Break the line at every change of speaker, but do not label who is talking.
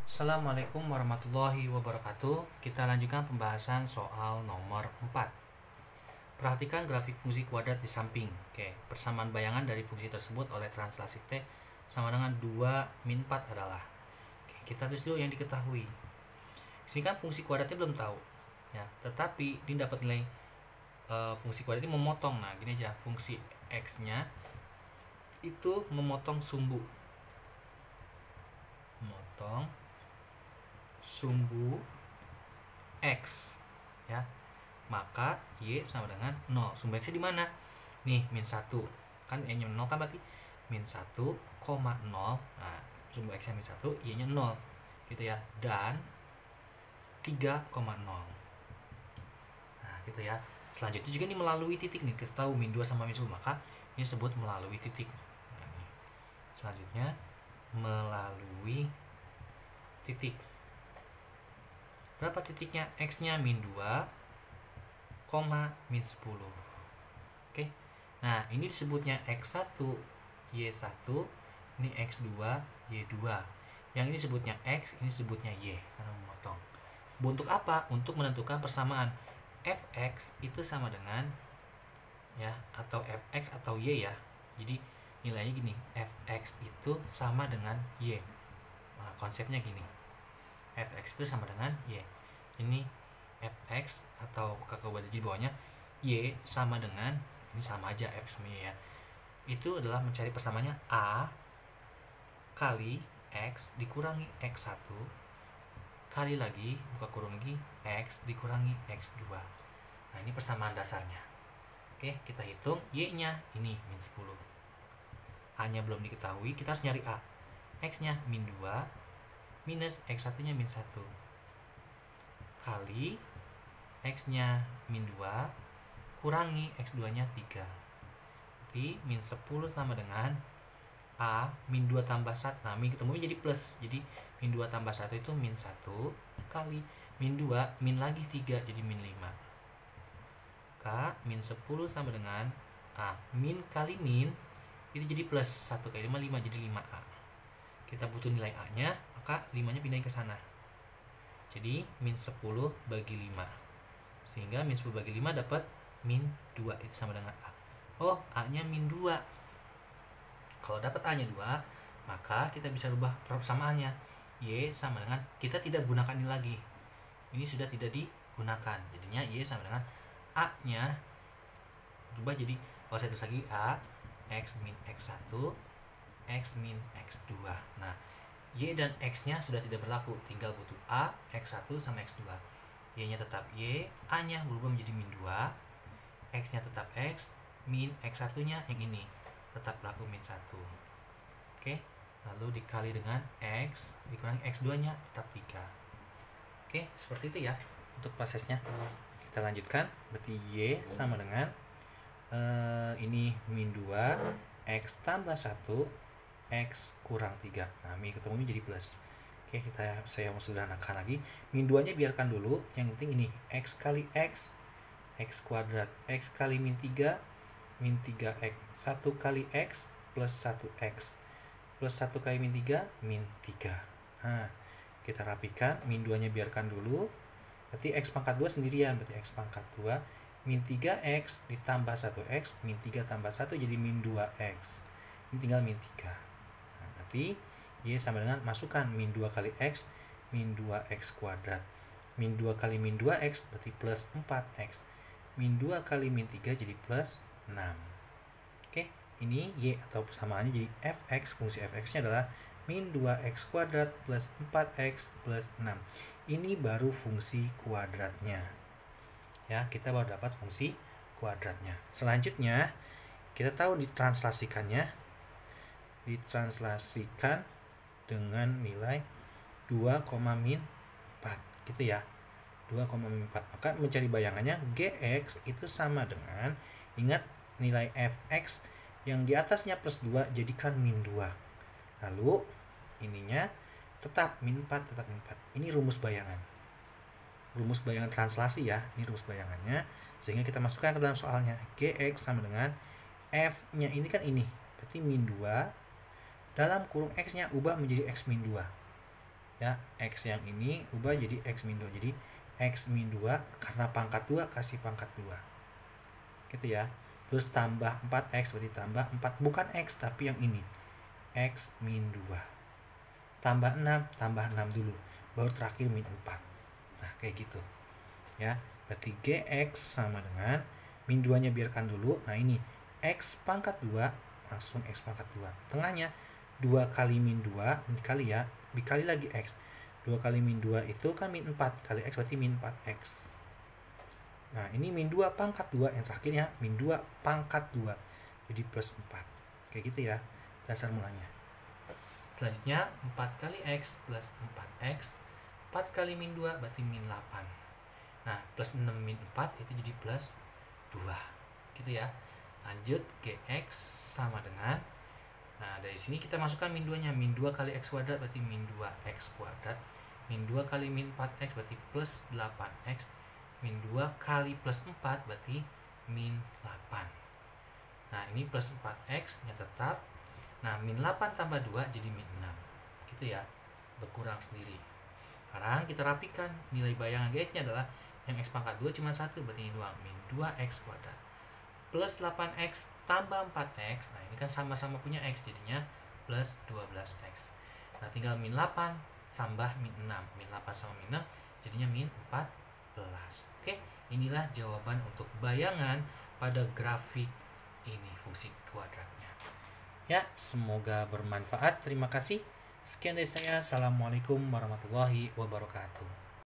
Assalamualaikum warahmatullahi wabarakatuh. Kita lanjutkan pembahasan soal nomor 4. Perhatikan grafik fungsi kuadrat di samping. Oke, persamaan bayangan dari fungsi tersebut oleh translasi T sama dengan 2 min 4 adalah. Oke, kita tulis dulu yang diketahui. Di sini kan fungsi kuadratnya belum tahu. Ya, tetapi ini dapat nilai fungsi kuadrat ini memotong. Nah, gini aja, fungsi X-nya itu memotong sumbu. Memotong sumbu X, ya, maka Y sama dengan 0. Sumbu X nya di mana? Nih, min 1 kan, Y nya 0 kan, berarti min 1, 0. Nah, sumbu X nya min 1, Y nya 0 gitu ya, dan 3,0. Nah gitu ya. Selanjutnya juga ini melalui titik nih, kita tahu min 2 sama min 1, maka ini disebut melalui titik. Nah, selanjutnya melalui titik. Berapa titiknya? X nya min 2, min 10. Oke. Nah ini disebutnya X1 Y1, ini X2 Y2. Yang ini disebutnya X, ini disebutnya Y karena memotong. Untuk apa? Untuk menentukan persamaan Fx itu sama dengan, ya, atau Fx atau Y, ya. Jadi nilainya gini, Fx itu sama dengan Y. Nah, konsepnya gini, Fx itu sama dengan Y. Ini Fx atau kakak ubah di bawahnya Y sama dengan, ini sama aja F sama Y, ya. Itu adalah mencari persamaannya A kali X dikurangi X1 kali lagi, buka kurung lagi, X dikurangi X2. Nah ini persamaan dasarnya. Oke, kita hitung Y nya ini min 10. A nya belum diketahui, kita harus nyari A. X nya min 2 minus X1 nya min 1 kali X nya min 2 kurangi X2 nya 3. Jadi min 10 sama dengan A min 2 tambah 1. Nah min ketemu jadi plus, jadi min 2 tambah 1 itu min 1 kali min 2 min lagi 3 jadi min 5. K min 10 sama dengan A min kali min itu jadi plus 1 kali 5, 5 jadi 5A. Kita butuh nilai A nya, maka 5 nya pindahin ke sana. Jadi min 10 bagi 5, sehingga min 10 bagi 5 dapat min 2, itu sama dengan A. Oh, A nya min 2. Kalau dapat A nya 2, maka kita bisa rubah persamaannya. Y sama dengan, kita tidak gunakan ini lagi, ini sudah tidak digunakan, jadinya Y sama dengan A nya rubah jadi, kalau saya tulis lagi, A X min X1 X min X2. Nah Y dan X nya sudah tidak berlaku, tinggal butuh A, X1 sama X2. Y nya tetap Y, A nya berubah menjadi min 2, X nya tetap X, min X1 nya yang ini tetap berlaku min 1. Oke, lalu dikali dengan X dikurangi X2 nya tetap 3. Oke, seperti itu ya untuk prosesnya. Kita lanjutkan, berarti Y sama dengan ini min 2 X tambah 1 X kurang 3. Nah min ketemu jadi plus. Oke, saya mau sederhanakan lagi. Min 2 nya biarkan dulu, yang penting ini X kali X X kuadrat, X kali min 3 min 3X, 1 kali X plus 1X plus 1 kali min 3 min 3. Nah kita rapikan, min 2 nya biarkan dulu, berarti X pangkat 2 sendirian, berarti X pangkat 2 min 3X ditambah 1X, min 3 tambah 1 jadi min 2X, ini tinggal min 3. Nah, berarti Y sama dengan, masukkan min 2 kali X min 2X kuadrat, min 2 kali min 2X berarti plus 4X, min 2 kali min 3 jadi plus 6. Oke, ini Y atau persamaannya jadi Fx, fungsi Fx nya adalah min 2X kuadrat plus 4X plus 6. Ini baru fungsi kuadratnya, ya, kita baru dapat fungsi kuadratnya. Selanjutnya kita tahu ditranslasikannya, ditranslasikan dengan nilai 2, min 4 gitu ya, 2, min 4. Maka mencari bayangannya Gx itu sama dengan, ingat nilai Fx yang di atasnya plus 2 jadikan min 2, lalu ininya tetap min 4, tetap min 4. Ini rumus bayangan, rumus bayangan translasi ya, ini rumus bayangannya, sehingga kita masukkan ke dalam soalnya. Gx sama dengan F nya ini kan ini, berarti min 2 dalam kurung X nya ubah menjadi X min 2. Ya, X yang ini ubah jadi X min 2. Jadi X min 2 karena pangkat 2 kasih pangkat 2. Gitu ya. Terus tambah 4X berarti tambah 4. Bukan X tapi yang ini. X min 2. Tambah 6, tambah 6 dulu. Baru terakhir min 4. Nah, kayak gitu. Ya, berarti GX sama dengan min 2-nya biarkan dulu. Nah, ini X pangkat 2 langsung X pangkat 2. Tengahnya 2 kali min 2 dikali ya, dikali lagi X. 2 kali min 2 itu kan min 4 kali X berarti min 4X. Nah, ini min 2 pangkat 2, yang terakhirnya min 2 pangkat 2. Jadi plus 4. Kayak gitu ya dasar mulanya. Selanjutnya 4 kali X plus 4X. 4 kali min 2 berarti min 8. Nah, plus 6 min 4 itu jadi plus 2. Gitu ya. Lanjut, GX sama dengan, nah dari sini kita masukkan min 2-nya. Min 2 kali X kuadrat berarti min 2X kuadrat. Min 2 kali min 4X berarti plus 8X. Min 2 kali plus 4 berarti min 8. Nah, ini plus 4X-nya tetap. Nah, min 8 tambah 2 jadi min 6. Gitu ya. Berkurang sendiri. Sekarang kita rapikan. Nilai bayangan GX-nya adalah yang X pangkat 2 cuma 1, berarti ini doang. Min 2X kuadrat. Plus 8X tambah 4X. Nah, ini kan sama-sama punya X, jadinya plus 12X. Nah, tinggal min 8 tambah min 6. Min 8 sama min 6 jadinya min 14. Oke, inilah jawaban untuk bayangan pada grafik ini, fungsi kuadratnya. Ya, semoga bermanfaat. Terima kasih. Sekian dari saya. Assalamualaikum warahmatullahi wabarakatuh.